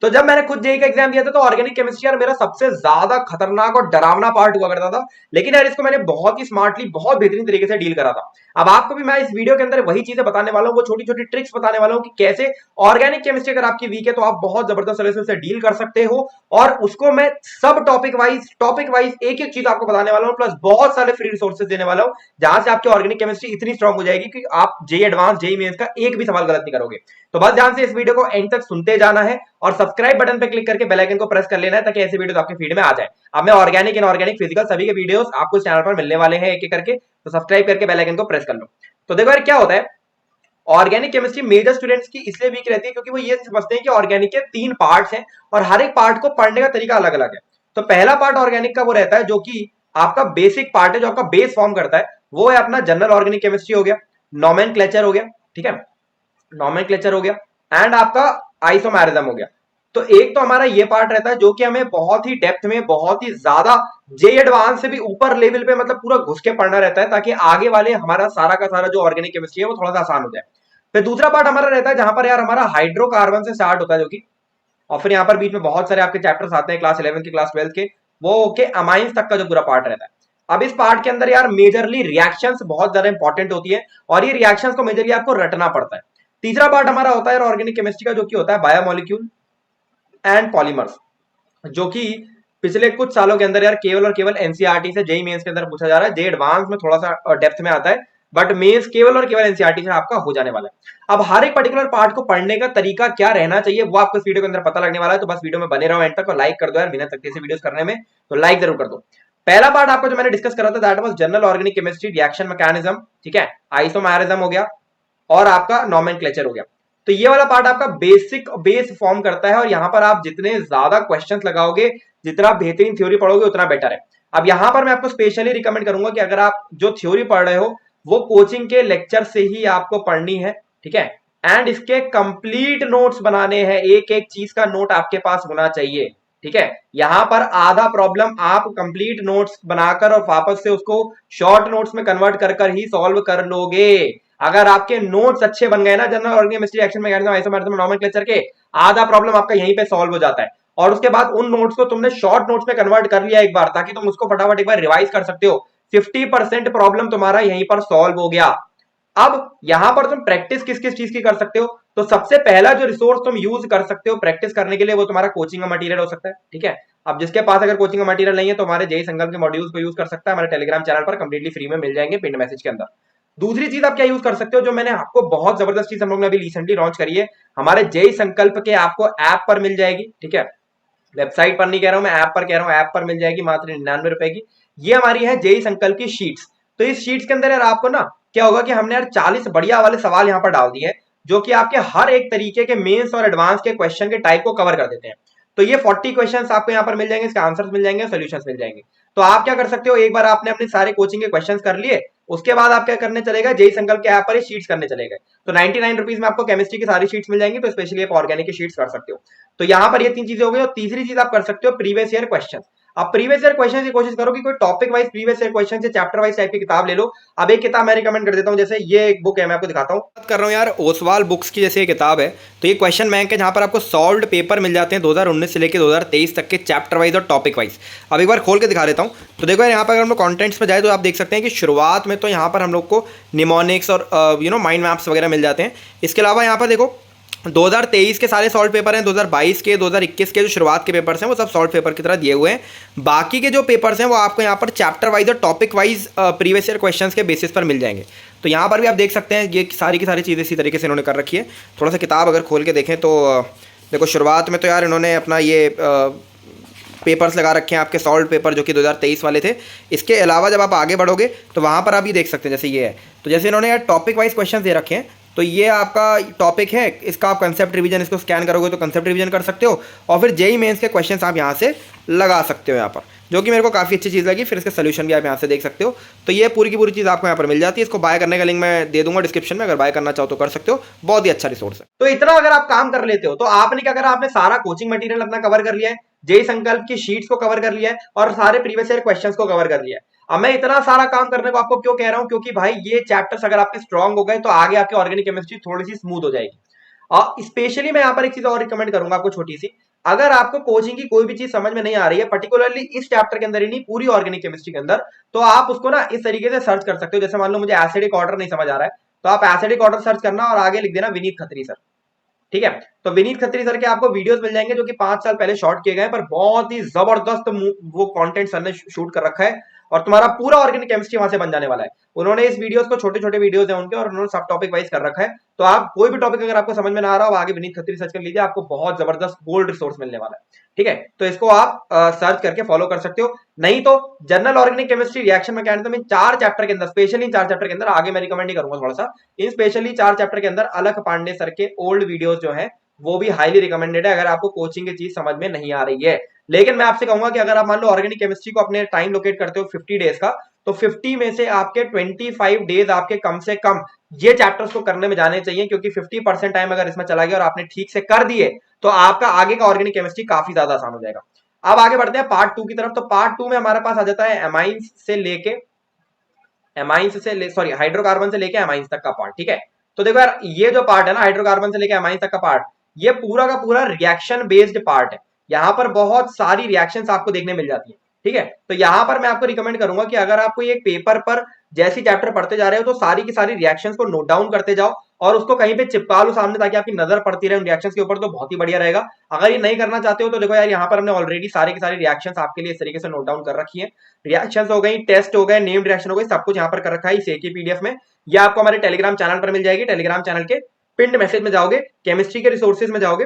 तो जब मैंने खुद जेई का एग्जाम दिया था तो ऑर्गेनिक केमिस्ट्री यार मेरा सबसे ज्यादा खतरनाक और डरावना पार्ट हुआ करता था। लेकिन यार इसको मैंने बहुत ही स्मार्टली बहुत बेहतरीन तरीके से डील करा था। अब आपको भी मैं इस वीडियो के अंदर वही चीजें बताने वाला हूँ, वो छोटी छोटी ट्रिक्स बताने वाला हूँ कि कैसे ऑर्गेनिक केमिस्ट्री अगर आपकी वीक है तो आप बहुत जबरदस्त तरह से उसे डील कर सकते हो। और उसको मैं सब टॉपिक वाइज एक एक चीज आपको बताने वाला हूँ, प्लस बहुत सारे फ्री रिसोर्सेज देने वाला हूँ जहां से आपकी ऑर्गेनिक केमिस्ट्री इतनी स्ट्रांग हो जाएगी कि आप जेई एडवांस जेई मेंस का एक भी सवाल गलत नहीं करोगे। तो बस ध्यान से इस वीडियो को एंड तक सुनते जाना है और सब्सक्राइब बटन पे क्लिक करके बेल आइकन को प्रेस कर लेना है ताकि ऐसे वीडियो आपके फीड में आ जाए। अब मैं ऑर्गेनिक इनऑर्गेनिक फिजिकल सभी के वीडियोस आपको इस चैनल पर मिलने वाले हैं एक एक करके, तो सब्सक्राइब करके बेल आइकन को प्रेस कर लो। तो देखो यार क्या होता है, ऑर्गेनिक केमिस्ट्री मेजर स्टूडेंट्स की इसलिए वीक रहती है क्योंकि वो ये समझते हैं कि ऑर्गेनिक के 3 पार्ट्स हैं और हर एक पार्ट को पढ़ने का तरीका अलग अलग है। तो पहला पार्ट ऑर्गेनिक का वो रहता है जो कि आपका बेसिक पार्ट है, जो आपका बेस फॉर्म करता है, वो है अपना जनरल ऑर्गेनिक केमिस्ट्री हो गया, नोमेनक्लेचर हो गया, ठीक है, नोमेनक्लेचर हो गया, एंड आपका आइसोमेरिज्म हो गया। तो एक तो हमारा ये पार्ट रहता है जो कि हमें बहुत ही डेप्थ में बहुत ही ज्यादा जे एडवांस से भी ऊपर लेवल पे मतलब पूरा घुस के पढ़ना रहता है ताकि आगे वाले हमारा सारा का सारा जो ऑर्गेनिक केमिस्ट्री है वो थोड़ा सा आसान हो जाए। फिर दूसरा पार्ट हमारा रहता है जहां पर यार हमारा हाइड्रोकार्बन से स्टार्ट होता है जो कि, और फिर यहाँ पर बीच में बहुत सारे आपके चैप्टर्स आते हैं क्लास 11 के क्लास 12 के, वो के अमाइंस तक का जो पूरा पार्ट रहता है। अब इस पार्ट के अंदर यार मेजरली रिएक्शंस बहुत ज्यादा इंपॉर्टेंट होती है और ये रिएक्शंस को मेजरली आपको रटना पड़ता है। तीसरा पार्ट हमारा होता है ऑर्गेनिक केमिस्ट्री का जो कि होता है बायोमोलिक्यूल एंड पॉलीमर्स, जो कि पिछले कुछ सालों के अंदर यार केवल और केवल एनसीईआरटी से जेई मेंस के अंदर पूछा जा रहा है। जे एडवांस में थोड़ा सा डेप्थ में आता है, बट मेंस केवल और केवल एनसीईआरटी से आपका हो जाने वाला है। अब हर एक पर्टिकुलर पार्ट को पढ़ने का तरीका क्या रहना चाहिए वो आपको इस वीडियो के अंदर पता लगने वाला है। तो बस वीडियो में बने रहो एंड तक और लाइक कर दो यार, मेहनत लगती है वीडियोस करने में, तो लाइक जरूर कर दो। पहला पार्ट आपको जो मैंने डिस्कस करा था that was general organic chemistry reaction mechanism, ठीक है, आइसोमेरिज्म हो गया और आपका नोमेनक्लेचर हो गया। तो ये वाला पार्ट आपका बेसिक बेस फॉर्म करता है और यहां पर आप जितने ज्यादा क्वेश्चंस लगाओगे, जितना बेहतरीन थ्योरी पढ़ोगे उतना बेटर है। अब यहां पर मैं आपको स्पेशली रिकमेंड करूंगा कि अगर आप जो थ्योरी पढ़ रहे हो वो कोचिंग के लेक्चर से ही आपको पढ़नी है, ठीक है, एंड इसके कंप्लीट नोट्स बनाने हैं, एक एक चीज का नोट आपके पास होना चाहिए, ठीक है। यहां पर आधा प्रॉब्लम आप कंप्लीट नोट्स बनाकर और वापस से उसको शॉर्ट नोट्स में कन्वर्ट कर कर ही सॉल्व कर लोगे। अगर आपके नोट्स अच्छे बन गए ना general organic chemistry reaction mechanism isomerism nomenclature के, आधा प्रॉब्लम आपका यहीं पे सॉल्व हो जाता है। और उसके बाद उन नोट्स को तुमने शॉर्ट नोट्स में कन्वर्ट कर लिया एक बार ताकि तुम उसको फटाफट एक बार रिवाइज कर सकते हो, 50% प्रॉब्लम तुम्हारा यहीं पर सॉल्व हो गया। अब यहां पर तुम प्रैक्टिस किस किस चीज की कर सकते हो, तो सबसे पहला जो रिसोर्स तुम यूज कर सकते हो प्रैक्टिस करने के लिए वो तुम्हारा कोचिंग का मटेरियल हो सकता है, ठीक है। अब जिसके पास अगर कोचिंग का मटेरियल नहीं है तो हमारे जेई संकल्प के मॉड्यूल्स को यूज कर सकता है, हमारे टेलीग्राम चैनल पर कंप्लीटली फ्री में मिल जाएंगे पिन मैसेज के अंदर। दूसरी चीज आप क्या यूज कर सकते हो, जो मैंने आपको बहुत जबरदस्त चीज हम लोग ने अभी रिसेंटली लॉन्च करी है, हमारे जेई संकल्प के आपको ऐप पर मिल जाएगी, ठीक है, वेबसाइट पर नहीं कह रहा हूं मैं, ऐप पर कह रहा हूं, ऐप पर मिल जाएगी मात्र 99 रुपए की। ये हमारी है जेई संकल्प की शीट्स। तो इस शीट्स के अंदर यार आपको ना क्या होगा कि हमने यार 40 बढ़िया वाले सवाल यहाँ पर डाल दिए हैं जो कि आपके हर एक तरीके के मेंस और एडवांस के क्वेश्चन के टाइप को कवर कर देते हैं। तो ये 40 क्वेश्चन आपको यहाँ पर मिल जाएंगे, इसके आंसर्स मिल जाएंगे, सोल्यूशंस मिल जाएंगे। तो आप क्या कर सकते हो, एक बार आपने अपने सारे कोचिंग के क्वेश्चन कर लिए, उसके बाद आप क्या करने चलेगा, जेई संकल्प के ऐप पर ही शीट्स करने चले गए। तो 99 रुपीज में आपको केमिस्ट्री की सारी शीट्स मिल जाएंगी, तो स्पेशली आप ऑर्गेनिक की शीट्स कर सकते हो। तो यहां पर ये 3 चीजें हो गई। और तीसरी चीज आप कर सकते हो प्रीवियस ईयर क्वेश्चन। अब प्रीवियस ईयर क्वेश्चन की कोशिश करो कि कोई topic wise previous year question से चैप्टर वाइज टाइप की किताब ले लो। अब एक किताब मैं रिकमेंड कर देता हूं, जैसे ये एक बुक है, मैं आपको दिखाता हूं, बात कर रहा हूं यार ओसवाल बुक्स की, जैसे ये किताब है। तो ये क्वेश्चन बैंक है जहां पर आपको सॉल्व्ड पेपर मिल जाते हैं 2019 से लेकर 2023 तक के चैप्टर वाइज और टॉपिक वाइज। अब एक बार खोल के दिखा देता हूं। तो देखो यार यहाँ पर अगर हम लोग कॉन्टेंट्स में जाए तो आप देख सकते हैं कि शुरुआत में तो यहाँ पर हम लोग को निमोनिक्स और माइंड मैप्स वगैरह मिल जाते हैं। इसके अलावा यहाँ पर देखो 2023 के सारे सॉल्व पेपर हैं, 2022 के 2021 के जो शुरुआत के पेपर्स हैं वो सब सॉल्व पेपर की तरह दिए हुए हैं। बाकी के जो पेपर्स हैं वो आपको यहाँ पर चैप्टर वाइज और topic wise previous year questions के बेसिस पर मिल जाएंगे। तो यहाँ पर भी आप देख सकते हैं ये सारी की सारी चीज़ें इसी तरीके से इन्होंने कर रखी है। थोड़ा सा किताब अगर खोल के देखें तो देखो शुरुआत में तो यार इन्होंने अपना ये पेपर्स लगा रखे हैं आपके सॉल्व पेपर जो कि 2023 वाले थे। इसके अलावा जब आप आगे बढ़ोगे तो वहाँ पर आप ये देख सकते हैं जैसे ये है, तो जैसे इन्होंने यार टॉपिक वाइज क्वेश्चन दे रखे हैं। तो ये आपका टॉपिक है, इसका आप कंसेप्ट रिवीजन इसको स्कैन करोगे तो कंसेप्ट रिवीजन कर सकते हो और फिर जेई मेंस के क्वेश्चंस आप यहाँ से लगा सकते हो यहाँ पर, जो कि मेरे को काफ़ी अच्छी चीज़ लगी। फिर इसके सोल्यूशन भी आप यहाँ से देख सकते हो। तो ये पूरी की पूरी चीज़ आपको यहाँ पर मिल जाती है। इसको बाय करने का लिंक मैं दे दूंगा डिस्क्रिप्शन में, अगर बाय करना चाहो तो कर सकते हो, बहुत ही अच्छा रिसोर्स है। तो इतना अगर आप काम कर लेते हो तो आपने क्या करा, आपने सारा कोचिंग मटेरियल अपना कवर कर लिया है, जेई संकल्प की शीट्स को कवर कर लिया है और सारे प्रीवियस ईयर क्वेश्चंस को कवर कर लिया है। अब मैं इतना सारा काम करने को आपको क्यों कह रहा हूं, क्योंकि भाई ये चैप्टर्स अगर आपके स्ट्रांग हो गए तो आगे आपकी ऑर्गेनिक केमिस्ट्री थोड़ी सी स्मूथ हो जाएगी। और स्पेशली मैं यहाँ पर एक चीज और रिकमेंड करूंगा आपको छोटी सी, अगर आपको कोचिंग की कोई भी चीज समझ में नहीं आ रही है, पर्टिकुलरली इस चैप्टर के अंदर ही नहीं, पूरी ऑर्गेनिक केमिस्ट्री के अंदर, तो आप उसको ना इस तरीके से सर्च कर सकते हो। जैसे मान लो मुझे एसिडिक ऑर्डर नहीं समझ आ रहा है, तो आप एसिडिक ऑर्डर सर्च करना और आगे लिख देना विनीत खत्री सर। ठीक है, तो विनीत खत्री सर के आपको वीडियोस मिल जाएंगे जो कि 5 साल पहले शॉट किए गए, पर बहुत ही जबरदस्त वो कंटेंट सर ने शूट कर रखा है, और तुम्हारा पूरा ऑर्गेनिक केमिस्ट्री वहां से बन जाने वाला है। उन्होंने इस वीडियोस को, छोटे छोटे वीडियोस हैं उनके, और उन्होंने सब टॉपिक वाइज कर रखा है। तो आप कोई भी टॉपिक अगर आपको समझ में ना आ रहा हो, आगे विनीत खत्री सर्च कर लीजिए, आपको बहुत जबरदस्त गोल्ड रिसोर्स मिलने वाला है। ठीक है, तो इसको आप सर्च करके फॉलो कर सकते हो। नहीं तो general organic chemistry reaction mechanism in 4 chapter के अंदर, स्पेशली इन 4 चैप्टर के अंदर, आगे मैं रिकमेंड नहीं करूंगा थोड़ा सा, इन स्पेशली 4 चैप्टर के अंदर अलख पांडे सर के ओल्ड वीडियोस जो है वो भी हाईली रिकमेंडेड है, अगर आपको कोचिंग की चीज समझ में नहीं आ रही है। लेकिन मैं आपसे कहूंगा कि अगर आप मान लो ऑर्गेनिक केमिस्ट्री को अपने टाइम लोकेट करते हो 50 डेज का, तो 50 में से आपके 25 डेज आपके कम से कम ये चैप्टर्स को करने में जाने चाहिए, क्योंकि 50% टाइम अगर इसमें चला गया और आपने ठीक से कर दिए, तो आपका आगे का ऑर्गेनिक केमिस्ट्री काफी ज्यादा आसान हो जाएगा। अब आगे बढ़ते हैं पार्ट 2 की तरफ। तो पार्ट 2 में हमारे पास आ जाता है एमाइंस से लेके, सॉरी, हाइड्रोकार्बन से लेके एमाइंस तक का पार्ट। ठीक है, तो देखो यार, ये जो पार्ट है ना, हाइड्रोकार्बन से लेके एमाइंस तक का पार्ट, ये पूरा का पूरा रिएक्शन बेस्ड पार्ट है। यहाँ पर बहुत सारी रिएक्शंस आपको देखने मिल जाती है। ठीक है, तो यहाँ पर मैं आपको रिकमेंड करूंगा कि अगर आपको ये पेपर पर जैसी चैप्टर पढ़ते जा रहे हो, तो सारी की सारी रिएक्शंस को नोट डाउन करते जाओ और उसको कहीं पे चिपका लो सामने, ताकि आपकी नजर पड़ती रहे उन रिएक्शंस के ऊपर, तो बहुत ही बढ़िया रहेगा। अगर ये नहीं करना चाहते हो तो देखो यार, यहाँ पर हमने ऑलरेडी सारी की सारी रिएक्शंस आपके लिए इस तरीके से नोट डाउन कर रखी है। रिएक्शंस हो गई, टेस्ट हो गए, नेम्ड रिएक्शन हो गई, सब कुछ यहाँ पर कर रखा है इस एक ही पीडीएफ में। ये आपको हमारे टेलीग्राम चैनल पर मिल जाएगी। टेलीग्राम चैनल के पिंड मैसेज में जाओगे, केमिस्ट्री के रिसोर्सेज में जाओगे,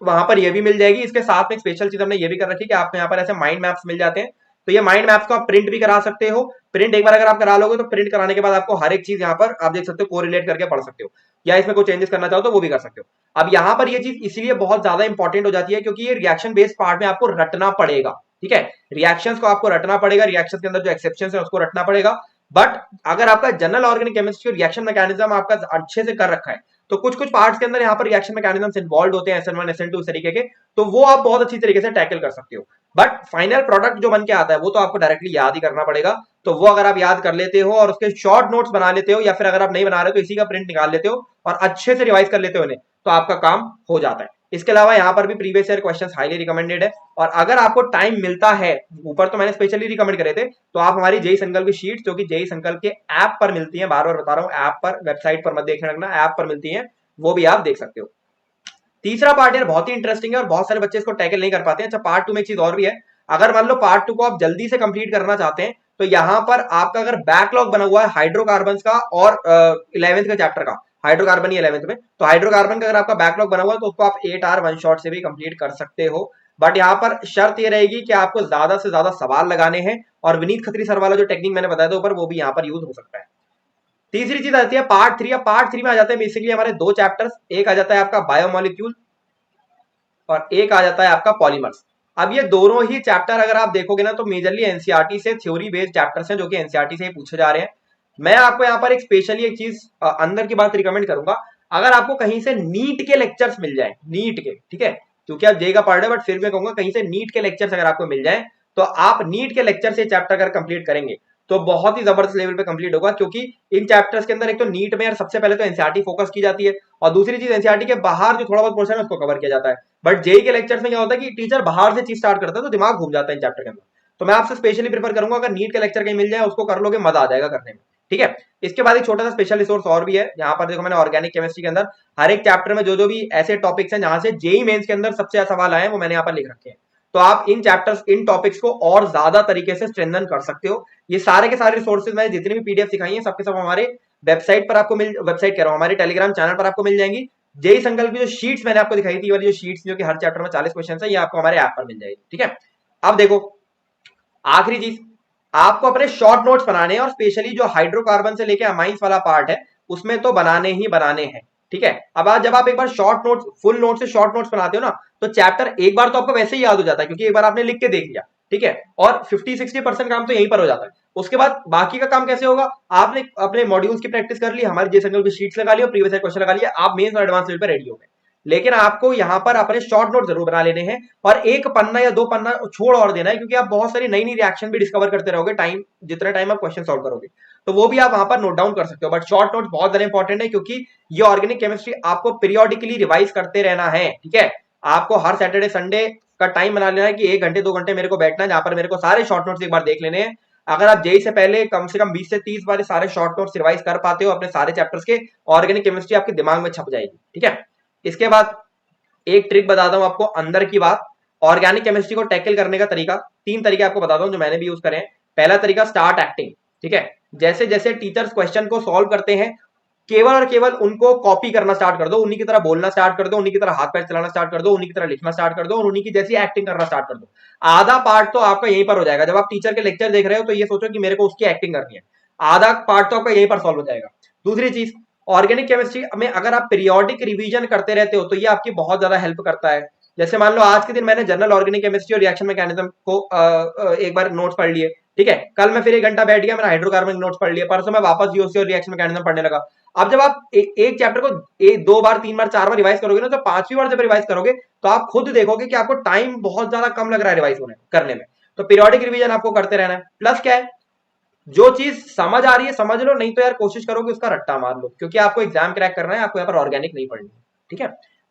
वहां पर ये भी मिल जाएगी। इसके साथ में एक स्पेशल चीज हमने ये भी कर रखी है कि आपको यहाँ पर ऐसे माइंड मैप्स मिल जाते हैं। तो ये माइंड मैप्स को आप प्रिंट भी करा सकते हो। प्रिंट एक बार अगर आप करा लोगे, तो प्रिंट कराने के बाद आपको हर एक चीज यहाँ पर आप देख सकते हो, कोरिलेट करके पढ़ सकते हो, या इसमें कोई चेंजेस करना चाहो तो वो भी कर सकते हो। अब यहाँ पर ये चीज इसलिए बहुत ज्यादा इंपॉर्टेंट हो जाती है, क्योंकि ये रिएक्शन बेस्ड पार्ट में आपको रटना पड़ेगा। ठीक है, रिएक्शंस को आपको रटना पड़ेगा, रिएक्शंस के अंदर जो एक्सेप्शंस है उसको रटना पड़ेगा। बट अगर आपका general organic chemistry reaction mechanism आपका अच्छे से कर रखा है, तो कुछ कुछ पार्ट्स के अंदर यहाँ पर रिएक्शन मैकेनिज्म्स इन्वॉल्व होते हैं, SN1 SN2 इस तरीके के, तो वो आप बहुत अच्छी तरीके से टैकल कर सकते हो। बट फाइनल प्रोडक्ट जो बन के आता है वो तो आपको डायरेक्टली याद ही करना पड़ेगा। तो वो अगर आप याद कर लेते हो और उसके शॉर्ट नोट्स बना लेते हो, या फिर अगर आप नहीं बना रहे तो इसी का प्रिंट निकाल लेते हो और अच्छे से रिवाइज कर लेते हो इन्हें, तो आपका काम हो जाता है। इसके अलावा यहाँ पर भी previous year questions highly recommended है। और अगर आपको टाइम मिलता है, ऊपर तो मैंने स्पेशली रिकमेंड करे थे, तो आप हमारी जेई संकल्प की शीट, जो कि जेई संकल्प के ऐप पर मिलती है, बार बार बता रहा हूँ, ऐप पर, वेबसाइट पर मत देखने लगना, ऐप पर मिलती है, वो भी आप देख सकते हो। तीसरा पार्ट यार बहुत ही इंटरेस्टिंग है और बहुत सारे बच्चे इसको टैकल नहीं कर पाते हैं। अच्छा, पार्ट 2 में एक चीज और भी है। अगर मान लो पार्ट 2 को आप जल्दी से कंप्लीट करना चाहते हैं, तो यहां पर आपका अगर बैकलॉग बना हुआ है हाइड्रोकार्बन का और 11th का चैप्टर का, हाइड्रोकार्बन ही 11th में, तो हाइड्रोकार्बन का अगर आपका बैकलॉग बना हुआ है, तो उसको आप 8 आवर 1 शॉट से भी कंप्लीट कर सकते हो। बट यहाँ पर शर्त ये रहेगी कि आपको ज्यादा से ज्यादा सवाल लगाने हैं, और विनीत खत्री सर वाला जो टेक्निक मैंने बताया था ऊपर, वो भी यहाँ पर यूज हो सकता है। तीसरी चीज आती है पार्ट 3। अब पार्ट 3 में आ जाते हैं बेसिकली हमारे 2 चैप्टर्स, एक आ जाता है आपका बायोमोलिक्यूल और एक आ जाता है आपका पॉलीमर्स। अब ये दोनों ही चैप्टर अगर आप देखोगे ना, तो मेजरली एनसीईआरटी से थ्योरी बेस्ड चैप्टर्स हैं, जो कि एनसीईआरटी से ही पूछे जा रहे हैं। मैं आपको यहाँ पर एक स्पेशली एक चीज अंदर की बात रिकमेंड करूंगा। अगर आपको कहीं से नीट के लेक्चर्स मिल जाए, नीट के, ठीक है, क्योंकि आप जेई का पढ़ रहे हो, बट फिर मैं कहूंगा कहीं से नीट के लेक्चर्स अगर आपको मिल जाए, तो आप नीट के लेक्चर से चैप्टर अगर कंप्लीट करेंगे, तो बहुत ही जबरदस्त लेवल पे कंप्लीट होगा। क्योंकि इन चैप्टर्स के अंदर एक तो नीट में यार सबसे पहले तो एनसीईआरटी फोकस की जाती है, और दूसरी चीज एनसीईआरटी के बाहर जो थोड़ा बहुत पोर्शन है उसको कवर किया जाता है। बट जेई के लेक्चर्स में क्या होता है कि टीचर बाहर से चीज स्टार्ट करता है, तो दिमाग घूम जाता है इन चैप्टर के अंदर। तो मैं आपसे स्पेशली प्रेफर करूंगा, अगर नीट के लेक्चर कहीं मिल जाए उसको कर लोगे, मजा आ जाएगा करने में। ठीक है, इसके बाद एक छोटा सा स्पेशल रिसोर्स और भी है। यहाँ पर देखो मैंने ऑर्गेनिक केमिस्ट्री के अंदर हर एक चैप्टर में जो जो भी ऐसे टॉपिक्स हैं जहां से जेई मेंस के अंदर सबसे ज्यादा सवाल आए हैं, वो मैंने यहाँ पर लिख रखे हैं। तो आप इन चैप्टर्स, इन टॉपिक्स को और ज्यादा तरीके से स्ट्रेंथन कर सकते हो। ये सारे के सारे रिसोर्सेज मैंने जितनी भी पीडीएफ सिखाई है, सबके सब हमारे वेबसाइट पर आपको वेबसाइट कह रहा हूँ, हमारे टेलीग्राम चैनल पर आपको मिल जाएंगी। जेई संकल्प की जो शीट्स मैंने आपको दिखाई थी, वाली जो शीट्स जो कि हर चैप्टर में 40 क्वेश्चन है, ये आपको हमारे ऐप पर मिल जाएगी। ठीक है, अब देखो आखिरी चीज, आपको अपने शॉर्ट नोट्स बनाने हैं, और स्पेशली जो हाइड्रोकार्बन से लेके अमाइंस वाला पार्ट है, उसमें तो बनाने ही बनाने हैं। ठीक है, अब आज जब आप एक बार शॉर्ट नोट्स, फुल नोट से शॉर्ट नोट्स बनाते हो ना, तो चैप्टर एक बार तो आपको वैसे ही याद हो जाता है, क्योंकि एक बार आपने लिख के देख लिया। ठीक है, और 50-60% काम तो यहीं पर हो जाता है। उसके बाद बाकी का काम कैसे होगा, आपने अपने मॉड्यूल्स की प्रैक्टिस कर ली, हमारे जे संकल्प की शीट्स लगा ली और प्रीवियस क्वेश्चन लगा लिया, आप मेंस और एडवांस लेवल पे रेडी हो गए। लेकिन आपको यहाँ पर अपने शॉर्ट नोट जरूर बना लेने हैं, और एक पन्ना या 2 पन्ना छोड़ और देना है, क्योंकि आप बहुत सारी नई नई रिएक्शन भी डिस्कवर करते रहोगे टाइम, जितना टाइम आप क्वेश्चन सॉल्व करोगे, तो वो भी आप वहां पर नोट डाउन कर सकते हो। बट शॉर्ट नोट बहुत ज्यादा इंपॉर्टेंट है, क्योंकि ये ऑर्गेनिक केमिस्ट्री आपको पीरियोडिकली रिवाइज करते रहना है। ठीक है, आपको हर सैटरडे संडे का टाइम बना लेना है कि 1 घंटे 2 घंटे मेरे को बैठना है, जहां पर मेरे को सारे शॉर्ट नोट्स एक बार देख लेने हैं। अगर आप जेई से पहले कम से कम 20 से 30 बार सारे शॉर्ट नोट्स रिवाइज कर पाते हो अपने सारे चैप्टर्स के, ऑर्गेनिक केमिस्ट्री आपके दिमाग में छप जाएगी। ठीक है, इसके बाद एक ट्रिक बताता हूं आपको अंदर की बात। ऑर्गेनिक केमिस्ट्री को टैकल करने का तरीका, 3 तरीके आपको बताता हूं जो मैंने भी यूज करे हैं। पहला तरीका, स्टार्ट एक्टिंग। ठीक है, जैसे जैसे टीचर्स क्वेश्चन को सॉल्व करते हैं, केवल और केवल उनको कॉपी करना स्टार्ट कर दो, उन्हीं की तरह बोलना स्टार्ट कर दो, उन्हीं की तरह हाथ पैर चलाना स्टार्ट कर दो, उन्हीं की तरह लिखना स्टार्ट कर दो और उन्हीं की जैसी एक्टिंग करना स्टार्ट कर दो। आधा पार्ट तो आपका यहीं पर हो जाएगा। जब आप टीचर के लेक्चर देख रहे हो तो ये सोचो कि मेरे को उसकी एक्टिंग करनी है, आधा पार्ट तो आपका यहीं पर सॉल्व हो जाएगा। दूसरी चीज, ऑर्गेनिक केमिस्ट्री में अगर आप पीरियोडिक रिवीजन करते रहते हो तो ये आपकी बहुत ज्यादा हेल्प करता है। जैसे मान लो आज के दिन मैंने जनरल ऑर्गेनिक केमिस्ट्री और रिएक्शन मैकेनिज्म को एक बार नोट्स पढ़ लिए, ठीक है, कल मैं फिर 1 घंटा बैठ गया, मैंने हाइड्रोकार्बन नोट्स पढ़ लिए, परसों मैं वापस यूओसी और रिएक्शन मैकेनिज्म पढ़ने लगा। अब जब आप एक चैप्टर को 2 बार 3 बार 4 बार रिवाइज करोगे ना, तो 5वीं बार जब रिवाइज करोगे तो आप खुद देखोगे कि आपको टाइम बहुत ज्यादा कम लग रहा है रिवाइज होने करने में। तो पीरियोडिक रिवीजन आपको करते रहना है। प्लस क्या है, जो चीज समझ आ रही है समझ लो, नहीं तो यार कोशिश करो कि उसका रट्टा मार लो, क्योंकि आपको एग्जाम क्रैक करना है, आपको यहाँ पर ऑर्गेनिक नहीं पढ़नी है। ठीक है,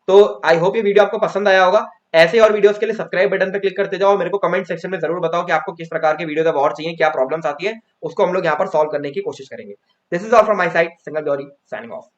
तो आई होप ये वीडियो आपको पसंद आया होगा। ऐसे और वीडियोस के लिए सब्सक्राइब बटन पर क्लिक करते जाओ। मेरे को कमेंट सेक्शन में जरूर बताओ कि आपको किस प्रकार के वीडियो और चाहिए, क्या प्रॉब्लम्स आती है, उसको हम लोग यहाँ पर सॉल्व करने की कोशिश करेंगे। This is all from my side, single Gauri signing off.